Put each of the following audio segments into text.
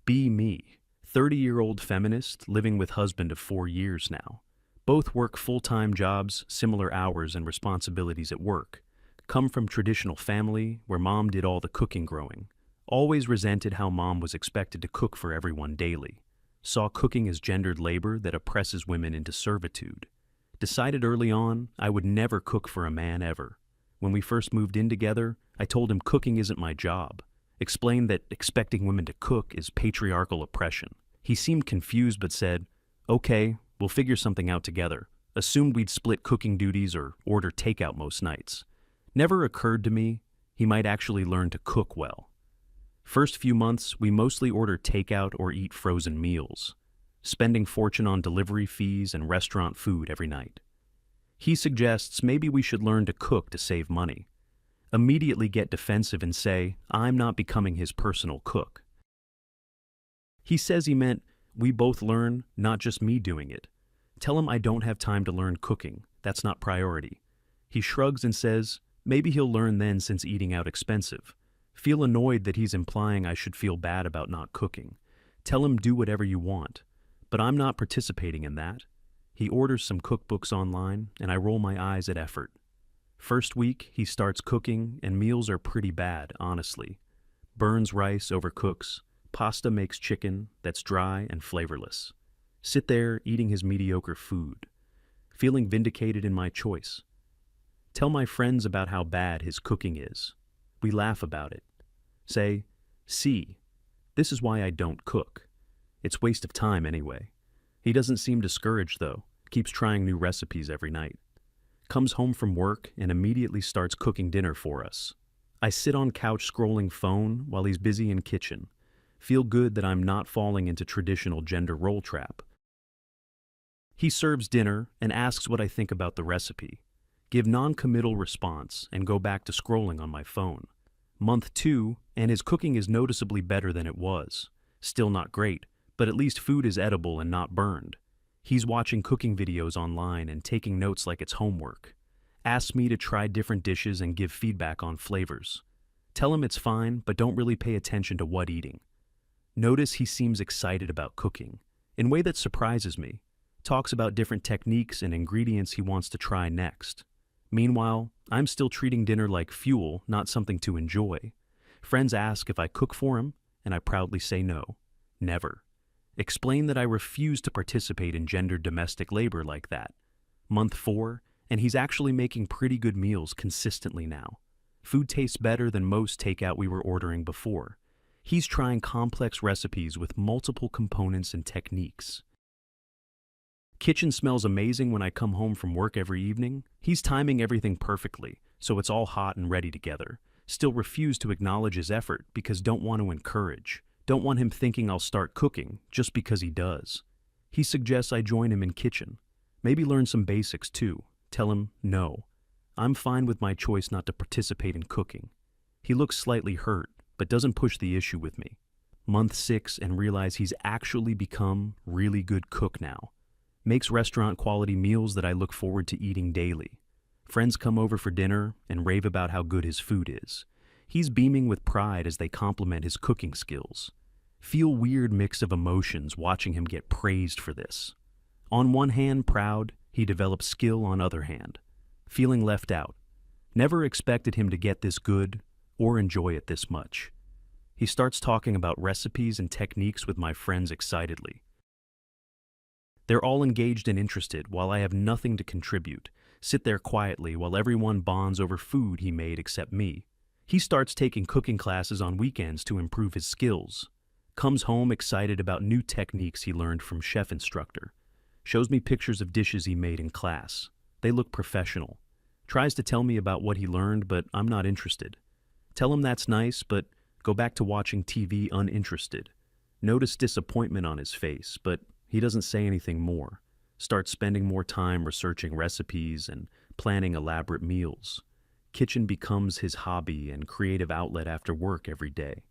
Be me, 30-year-old feminist living with husband of 4 years now. Both work full-time jobs, similar hours and responsibilities at work. Come from traditional family where mom did all the cooking growing. Always resented how mom was expected to cook for everyone daily. Saw cooking as gendered labor that oppresses women into servitude. Decided early on I would never cook for a man ever. When we first moved in together, I told him cooking isn't my job. Explained that expecting women to cook is patriarchal oppression. He seemed confused but said, "Okay, we'll figure something out together." Assumed we'd split cooking duties or order takeout most nights. Never occurred to me he might actually learn to cook well. First few months, we mostly order takeout or eat frozen meals, spending fortune on delivery fees and restaurant food every night. He suggests maybe we should learn to cook to save money. Immediately get defensive and say I'm not becoming his personal cook. He says he meant we both learn, not just me doing it. Tell him I don't have time to learn cooking, that's not priority. He shrugs and says maybe he'll learn then since eating out expensive. Feel annoyed that he's implying I should feel bad about not cooking. Tell him do whatever you want, but I'm not participating in that. He orders some cookbooks online and I roll my eyes at effort. First week, he starts cooking and meals are pretty bad, honestly. Burns rice, overcooks. Pasta makes chicken that's dry and flavorless. Sit there eating his mediocre food, feeling vindicated in my choice. Tell my friends about how bad his cooking is. We laugh about it. Say, see, this is why I don't cook. It's waste of time anyway. He doesn't seem discouraged though, keeps trying new recipes every night. Comes home from work and immediately starts cooking dinner for us. I sit on couch scrolling phone while he's busy in kitchen. Feel good that I'm not falling into traditional gender role trap. He serves dinner and asks what I think about the recipe. Give non-committal response and go back to scrolling on my phone. Month 2, and his cooking is noticeably better than it was. Still not great, but at least food is edible and not burned. He's watching cooking videos online and taking notes like it's homework. Asks me to try different dishes and give feedback on flavors. Tell him it's fine, but don't really pay attention to what eating. Notice he seems excited about cooking, in a way that surprises me. Talks about different techniques and ingredients he wants to try next. Meanwhile, I'm still treating dinner like fuel, not something to enjoy. Friends ask if I cook for him, and I proudly say no. Never. Explain that I refuse to participate in gendered domestic labor like that. Month 4, and he's actually making pretty good meals consistently now. Food tastes better than most takeout we were ordering before. He's trying complex recipes with multiple components and techniques. Kitchen smells amazing when I come home from work every evening. He's timing everything perfectly, so it's all hot and ready together. Still refuse to acknowledge his effort because don't want to encourage. Don't want him thinking I'll start cooking just because he does. He suggests I join him in kitchen. Maybe learn some basics too. Tell him no. I'm fine with my choice not to participate in cooking. He looks slightly hurt, but doesn't push the issue with me. Month 6 and realize he's actually become really good cook now. Makes restaurant quality meals that I look forward to eating daily. Friends come over for dinner and rave about how good his food is. He's beaming with pride as they compliment his cooking skills. Feel weird mix of emotions watching him get praised for this. On one hand, proud, he develops skill on other hand. Feeling left out. Never expected him to get this good or enjoy it this much. He starts talking about recipes and techniques with my friends excitedly. They're all engaged and interested while I have nothing to contribute. Sit there quietly while everyone bonds over food he made except me. He starts taking cooking classes on weekends to improve his skills. Comes home excited about new techniques he learned from chef instructor. Shows me pictures of dishes he made in class. They look professional. Tries to tell me about what he learned, but I'm not interested. Tell him that's nice, but go back to watching TV uninterested. Notice disappointment on his face, but he doesn't say anything more. Starts spending more time researching recipes and planning elaborate meals. Kitchen becomes his hobby and creative outlet after work every day.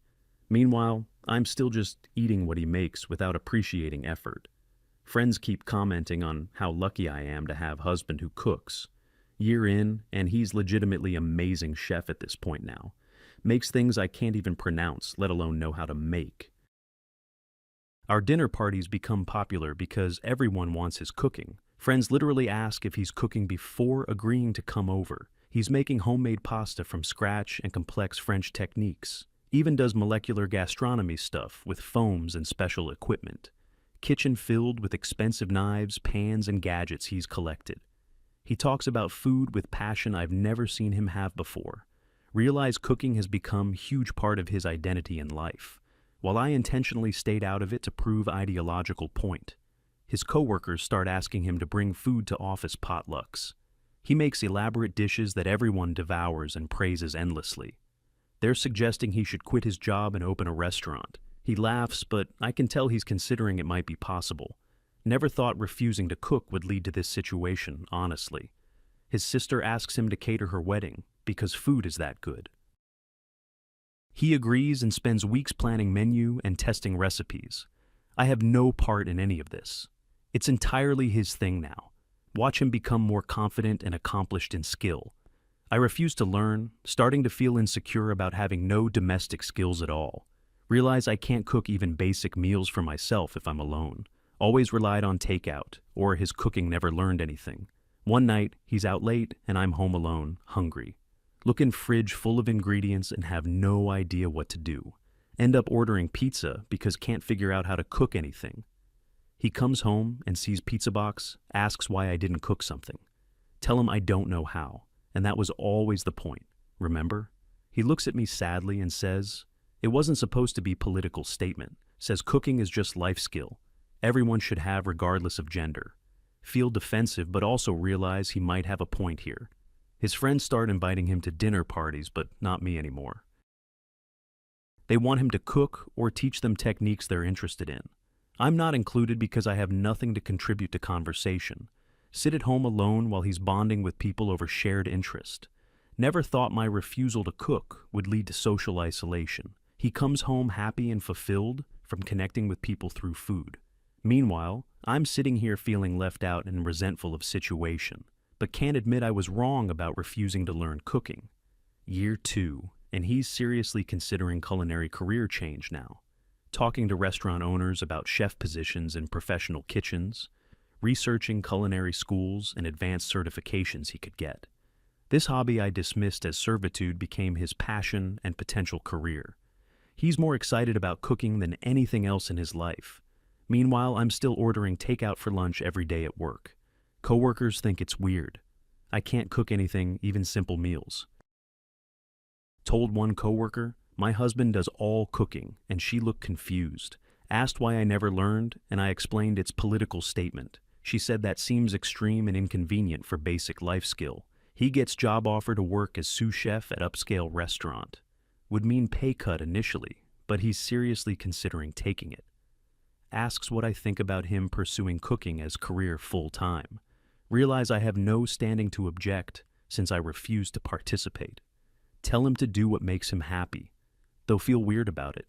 Meanwhile, I'm still just eating what he makes without appreciating effort. Friends keep commenting on how lucky I am to have a husband who cooks. Year in, and he's legitimately amazing chef at this point now. Makes things I can't even pronounce, let alone know how to make. Our dinner parties become popular because everyone wants his cooking. Friends literally ask if he's cooking before agreeing to come over. He's making homemade pasta from scratch and complex French techniques. Even does molecular gastronomy stuff with foams and special equipment. Kitchen filled with expensive knives, pans, and gadgets he's collected. He talks about food with passion I've never seen him have before. Realize cooking has become a huge part of his identity in life, while I intentionally stayed out of it to prove ideological point. His coworkers start asking him to bring food to office potlucks. He makes elaborate dishes that everyone devours and praises endlessly. They're suggesting he should quit his job and open a restaurant. He laughs, but I can tell he's considering it might be possible. Never thought refusing to cook would lead to this situation, honestly. His sister asks him to cater her wedding because food is that good. He agrees and spends weeks planning menu and testing recipes. I have no part in any of this. It's entirely his thing now. Watch him become more confident and accomplished in skill. I refuse to learn, starting to feel insecure about having no domestic skills at all. Realize I can't cook even basic meals for myself if I'm alone. Always relied on takeout, or his cooking never learned anything. One night, he's out late and I'm home alone, hungry. Look in fridge full of ingredients and have no idea what to do. End up ordering pizza because can't figure out how to cook anything. He comes home and sees pizza box, asks why I didn't cook something. Tell him I don't know how, and that was always the point, remember? He looks at me sadly and says, it wasn't supposed to be a political statement. Says cooking is just life skill. Everyone should have regardless of gender. Feel defensive but also realize he might have a point here. His friends start inviting him to dinner parties, but not me anymore. They want him to cook or teach them techniques they're interested in. I'm not included because I have nothing to contribute to conversation. Sit at home alone while he's bonding with people over shared interest. Never thought my refusal to cook would lead to social isolation. He comes home happy and fulfilled from connecting with people through food. Meanwhile, I'm sitting here feeling left out and resentful of situation, but can't admit I was wrong about refusing to learn cooking. Year 2, and he's seriously considering culinary career change now. Talking to restaurant owners about chef positions in professional kitchens, researching culinary schools and advanced certifications he could get. This hobby I dismissed as servitude became his passion and potential career. He's more excited about cooking than anything else in his life. Meanwhile, I'm still ordering takeout for lunch every day at work. Coworkers think it's weird. I can't cook anything, even simple meals. Told one coworker, my husband does all cooking, and she looked confused. Asked why I never learned, and I explained its political statement. She said that seems extreme and inconvenient for basic life skill. He gets job offer to work as sous chef at upscale restaurant. Would mean pay cut initially, but he's seriously considering taking it. Asks what I think about him pursuing cooking as career full-time. Realize I have no standing to object since I refuse to participate. Tell him to do what makes him happy, though feel weird about it.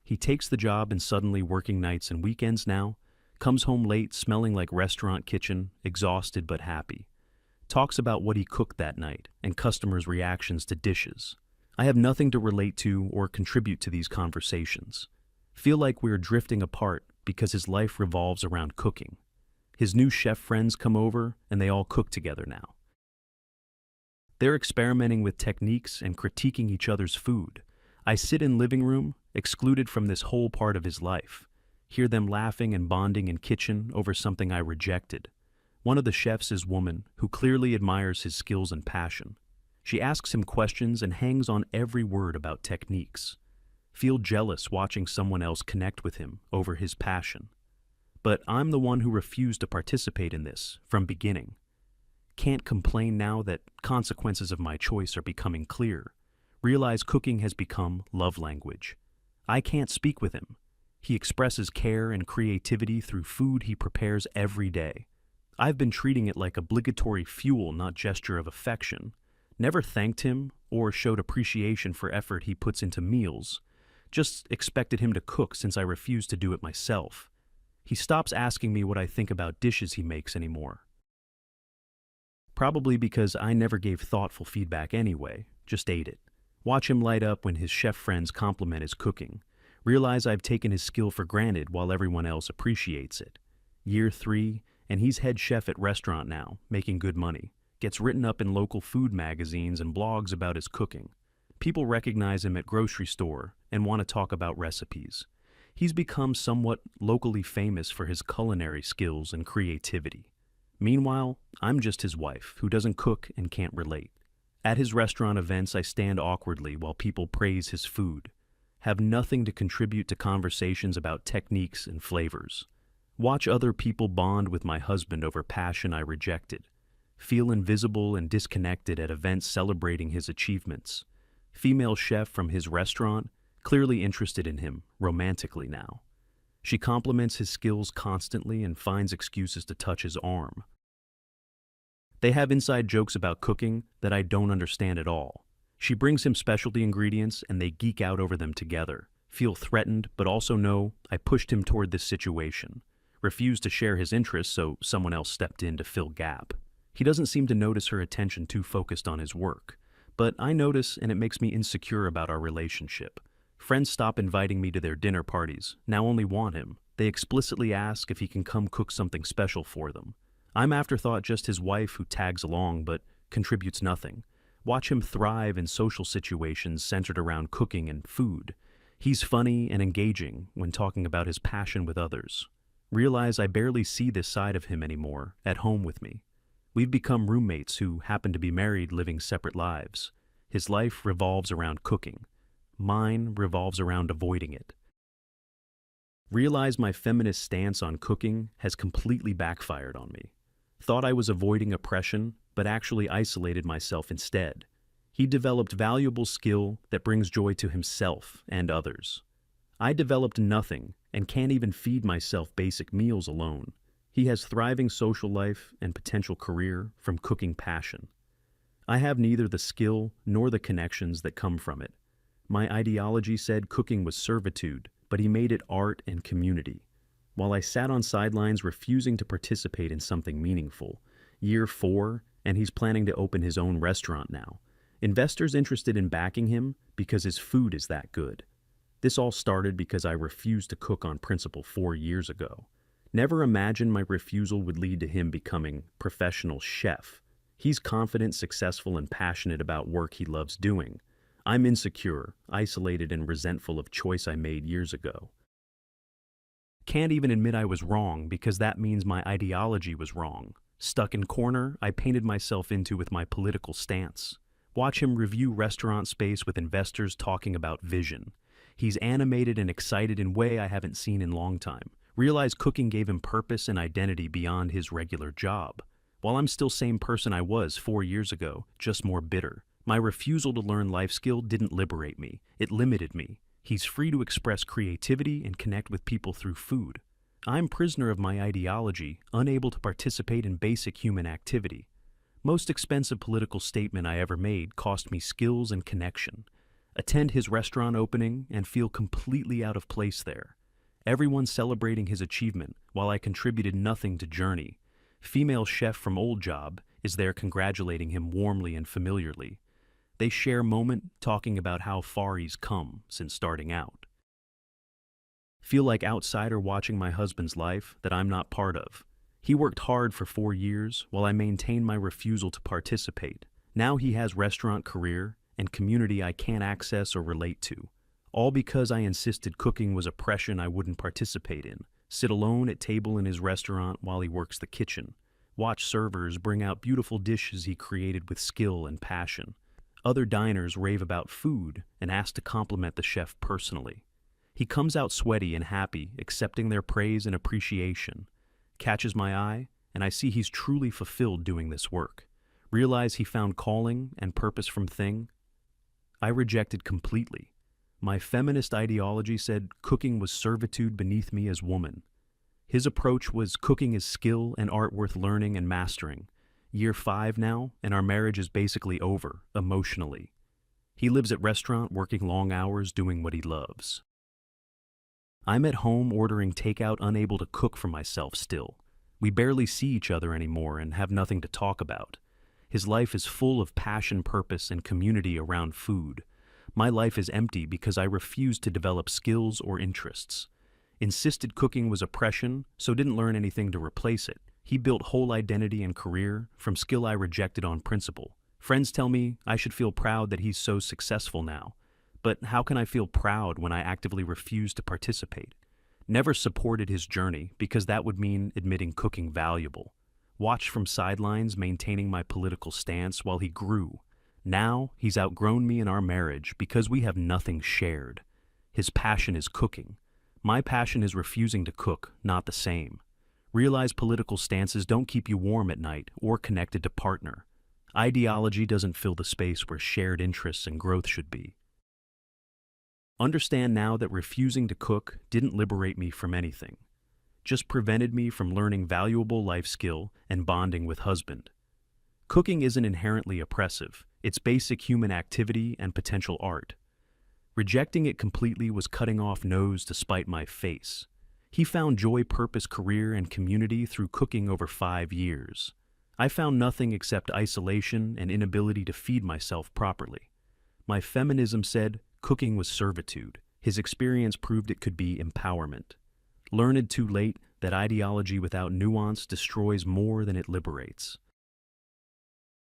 He takes the job and suddenly working nights and weekends now, comes home late smelling like restaurant kitchen, exhausted but happy. Talks about what he cooked that night and customers' reactions to dishes. I have nothing to relate to or contribute to these conversations. Feel like we're drifting apart because his life revolves around cooking. His new chef friends come over and they all cook together now. They're experimenting with techniques and critiquing each other's food. I sit in living room, excluded from this whole part of his life. Hear them laughing and bonding in kitchen over something I rejected. One of the chefs is woman who clearly admires his skills and passion. She asks him questions and hangs on every word about techniques. Feel jealous watching someone else connect with him over his passion. But I'm the one who refused to participate in this from beginning. Can't complain now that consequences of my choice are becoming clear. Realize cooking has become love language. I can't speak with him. He expresses care and creativity through food he prepares every day. I've been treating it like obligatory fuel, not gesture of affection. Never thanked him or showed appreciation for effort he puts into meals. Just expected him to cook since I refused to do it myself. He stops asking me what I think about dishes he makes anymore. Probably because I never gave thoughtful feedback anyway, just ate it. Watch him light up when his chef friends compliment his cooking. Realize I've taken his skill for granted while everyone else appreciates it. Year 3, and he's head chef at restaurant now, making good money. Gets written up in local food magazines and blogs about his cooking. People recognize him at grocery store and want to talk about recipes. He's become somewhat locally famous for his culinary skills and creativity. Meanwhile, I'm just his wife, who doesn't cook and can't relate. At his restaurant events, I stand awkwardly while people praise his food. Have nothing to contribute to conversations about techniques and flavors. Watch other people bond with my husband over passion I rejected. Feel invisible and disconnected at events celebrating his achievements. Female chef from his restaurant, clearly interested in him, romantically now. She compliments his skills constantly and finds excuses to touch his arm. They have inside jokes about cooking that I don't understand at all. She brings him specialty ingredients and they geek out over them together. Feel threatened, but also know I pushed him toward this situation. Refused to share his interests, so someone else stepped in to fill gap. He doesn't seem to notice her attention too focused on his work. But I notice, and it makes me insecure about our relationship. Friends stop inviting me to their dinner parties, now only want him. They explicitly ask if he can come cook something special for them. I'm afterthought, just his wife who tags along but contributes nothing. Watch him thrive in social situations centered around cooking and food. He's funny and engaging when talking about his passion with others. Realize I barely see this side of him anymore, at home with me. We've become roommates who happen to be married, living separate lives. His life revolves around cooking. Mine revolves around avoiding it. Realize my feminist stance on cooking has completely backfired on me. Thought I was avoiding oppression, but actually isolated myself instead. He developed valuable skill that brings joy to himself and others. I developed nothing and can't even feed myself basic meals alone. He has thriving social life and potential career from cooking passion. I have neither the skill nor the connections that come from it. My ideology said cooking was servitude, but he made it art and community. While I sat on sidelines refusing to participate in something meaningful. Year 4, and he's planning to open his own restaurant now. Investors interested in backing him because his food is that good. This all started because I refused to cook on principle 4 years ago. Never imagined my refusal would lead to him becoming professional chef. He's confident, successful, and passionate about work he loves doing. I'm insecure, isolated, and resentful of choice I made years ago. Can't even admit I was wrong because that means my ideology was wrong. Stuck in corner I painted myself into with my political stance. Watch him review restaurant space with investors talking about vision. He's animated and excited in a way I haven't seen in a long time. Realize cooking gave him purpose and identity beyond his regular job. While I'm still same person I was 4 years ago, just more bitter. My refusal to learn life skill didn't liberate me, it limited me. He's free to express creativity and connect with people through food. I'm prisoner of my ideology, unable to participate in basic human activity. Most expensive political statement I ever made cost me skills and connection. Attend his restaurant opening and feel completely out of place there. Everyone celebrating his achievement while I contributed nothing to journey. Female chef from old job is there congratulating him warmly and familiarly. They share moment talking about how far he's come since starting out. Feel like outsider watching my husband's life that I'm not part of. He worked hard for 4 years while I maintained my refusal to participate. Now he has restaurant career and community I can't access or relate to. All because I insisted cooking was oppression I wouldn't participate in. Sit alone at table in his restaurant while he works the kitchen. Watch servers bring out beautiful dishes he created with skill and passion. Other diners rave about food and ask to compliment the chef personally. He comes out sweaty and happy, accepting their praise and appreciation. Catches my eye, and I see he's truly fulfilled doing this work. Realize he found calling and purpose from thing I rejected completely. My feminist ideology said cooking was servitude beneath me as woman. His approach was cooking is skill and art worth learning and mastering. Year 5 now, and our marriage is basically over, emotionally. He lives at restaurant, working long hours, doing what he loves. I'm at home ordering takeout, unable to cook for myself still. We barely see each other anymore and have nothing to talk about. His life is full of passion, purpose, and community around food. My life is empty because I refused to develop skills or interests. Insisted cooking was oppression, so didn't learn anything to replace it. He built whole identity and career from skill I rejected on principle. Friends tell me I should feel proud that he's so successful now. But how can I feel proud when I actively refuse to participate? Never supported his journey because that would mean admitting cooking valuable. Watched from sidelines maintaining my political stance while he grew. Now he's outgrown me in our marriage because we have nothing shared. His passion is cooking. My passion is refusing to cook, not the same. Realize political stances don't keep you warm at night or connected to partner. Ideology doesn't fill the space where shared interests and growth should be. Understand now that refusing to cook didn't liberate me from anything, just prevented me from learning valuable life skill and bonding with husband. Cooking isn't inherently oppressive, it's basic human activity and potential art. Rejecting it completely was cutting off nose to spite my face. He found joy, purpose, career, and community through cooking over 5 years. I found nothing except isolation and inability to feed myself properly. My feminism said cooking was servitude. His experience proved it could be empowerment. Learned too late that ideology without nuance destroys more than it liberates.